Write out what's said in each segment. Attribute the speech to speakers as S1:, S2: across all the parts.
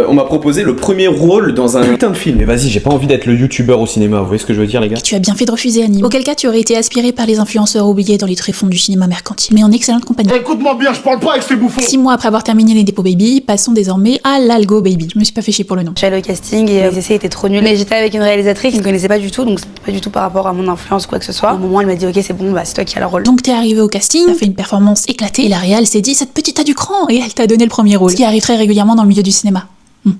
S1: On m'a proposé le premier rôle dans un putain de film. Mais vas-y, j'ai pas envie d'être le youtubeur au cinéma, vous voyez ce que je veux dire, les gars?
S2: Et tu as bien fait de refuser, Annie. Auquel cas, tu aurais été aspiré par les influenceurs oubliés dans les tréfonds du cinéma mercantile. Mais en excellente compagnie.
S3: Écoute-moi bien, je parle pas avec ces bouffons.
S2: 6 mois après avoir terminé les dépôts baby, passons désormais à l'Algo Baby. Je me suis pas fait chier pour le nom.
S4: Je suis allée au casting et les essais étaient trop nuls. Mais j'étais avec une réalisatrice qui ne connaissait pas du tout, donc c'était pas du tout par rapport à mon influence ou quoi que ce soit. Au moment, elle m'a dit ok, c'est bon, bah c'est toi qui as le rôle.
S2: Donc t'es arrivé au casting, t'as fait une performance éclatée, et la réal s'est dit cette petite a du cran, et elle t'a donné le premier rôle. Ce qui arrive très régulièrement dans le milieu du cinéma. Non.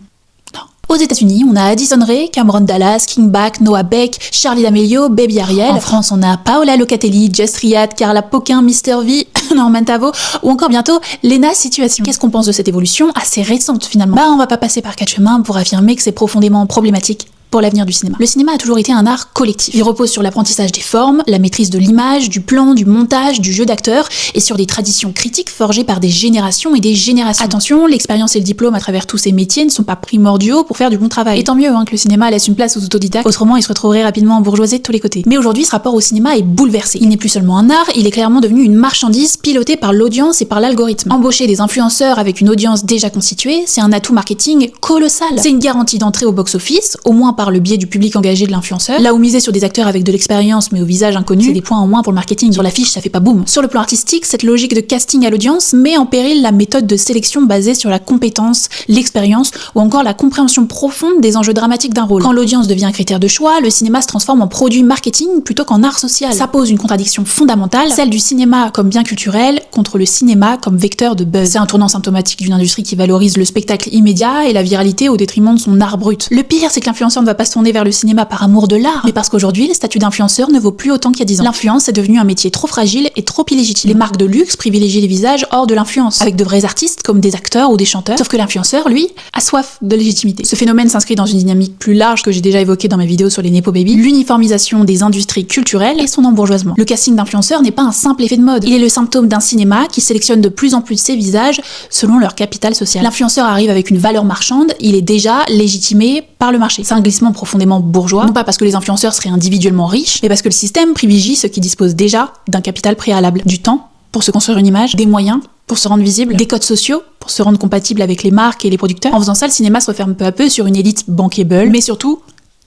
S2: Aux États-Unis, on a Addison Rae, Cameron Dallas, King Bach, Noah Beck, Charlie D'Amelio, Baby Ariel. En France, on a Paola Locatelli, Jess Riyad, Carla Poquin, Mr V, Norman Tavo, ou encore bientôt Lena Situation. Qu'est-ce qu'on pense de cette évolution assez récente finalement? Bah, on va pas passer par 4 chemins pour affirmer que c'est profondément problématique pour l'avenir du cinéma. Le cinéma a toujours été un art collectif. Il repose sur l'apprentissage des formes, la maîtrise de l'image, du plan, du montage, du jeu d'acteur, et sur des traditions critiques forgées par des générations et des générations. Attention, l'expérience et le diplôme à travers tous ces métiers ne sont pas primordiaux pour faire du bon travail. Et tant mieux que le cinéma laisse une place aux autodidactes, autrement il se retrouverait rapidement embourgeoisé de tous les côtés. Mais aujourd'hui, ce rapport au cinéma est bouleversé. Il n'est plus seulement un art, il est clairement devenu une marchandise pilotée par l'audience et par l'algorithme. Embaucher des influenceurs avec une audience déjà constituée, c'est un atout marketing colossal. C'est une garantie d'entrée au box-office, au moins par le biais du public engagé de l'influenceur. Là où miser sur des acteurs avec de l'expérience mais au visage inconnu, c'est des points en moins pour le marketing. Sur l'affiche, ça fait pas boum. Sur le plan artistique, cette logique de casting à l'audience met en péril la méthode de sélection basée sur la compétence, l'expérience ou encore la compréhension profonde des enjeux dramatiques d'un rôle. Quand l'audience devient un critère de choix, le cinéma se transforme en produit marketing plutôt qu'en art social. Ça pose une contradiction fondamentale, celle du cinéma comme bien culturel contre le cinéma comme vecteur de buzz. C'est un tournant symptomatique d'une industrie qui valorise le spectacle immédiat et la viralité au détriment de son art brut. Le pire, c'est que l'influenceur ne va pas se tourner vers le cinéma par amour de l'art, mais parce qu'aujourd'hui, le statut d'influenceur ne vaut plus autant qu'il y a 10 ans. L'influence est devenu un métier trop fragile et trop illégitime. Les marques de luxe privilégient les visages hors de l'influence, avec de vrais artistes comme des acteurs ou des chanteurs, sauf que l'influenceur, lui, a soif de légitimité. Ce phénomène s'inscrit dans une dynamique plus large que j'ai déjà évoquée dans mes vidéos sur les Nepo Baby, l'uniformisation des industries culturelles et son embourgeoisement. Le casting d'influenceurs n'est pas un simple effet de mode, il est le symptôme d'un cinéma qui sélectionne de plus en plus ses visages selon leur capital social. L'influenceur arrive avec une valeur marchande, il est déjà légitimé par le marché. C'est un glissement profondément bourgeois, non pas parce que les influenceurs seraient individuellement riches, mais parce que le système privilégie ceux qui disposent déjà d'un capital préalable, du temps pour se construire une image, des moyens pour se rendre visible, des codes sociaux pour se rendre compatible avec les marques et les producteurs. En faisant ça, le cinéma se referme peu à peu sur une élite bankable, mais surtout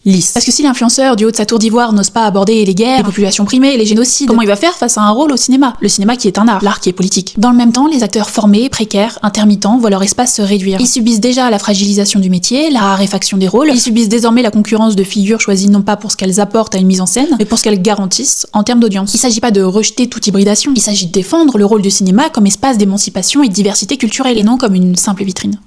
S2: lisse. Parce que si l'influenceur du haut de sa tour d'ivoire n'ose pas aborder les guerres, les populations primées, les génocides, comment il va faire face à un rôle au cinéma? Le cinéma qui est un art, l'art qui est politique. Dans le même temps, les acteurs formés, précaires, intermittents voient leur espace se réduire. Ils subissent déjà la fragilisation du métier, la raréfaction des rôles, ils subissent désormais la concurrence de figures choisies non pas pour ce qu'elles apportent à une mise en scène, mais pour ce qu'elles garantissent en termes d'audience. Il s'agit pas de rejeter toute hybridation, il s'agit de défendre le rôle du cinéma comme espace d'émancipation et de diversité culturelle, et non comme une simple vitrine.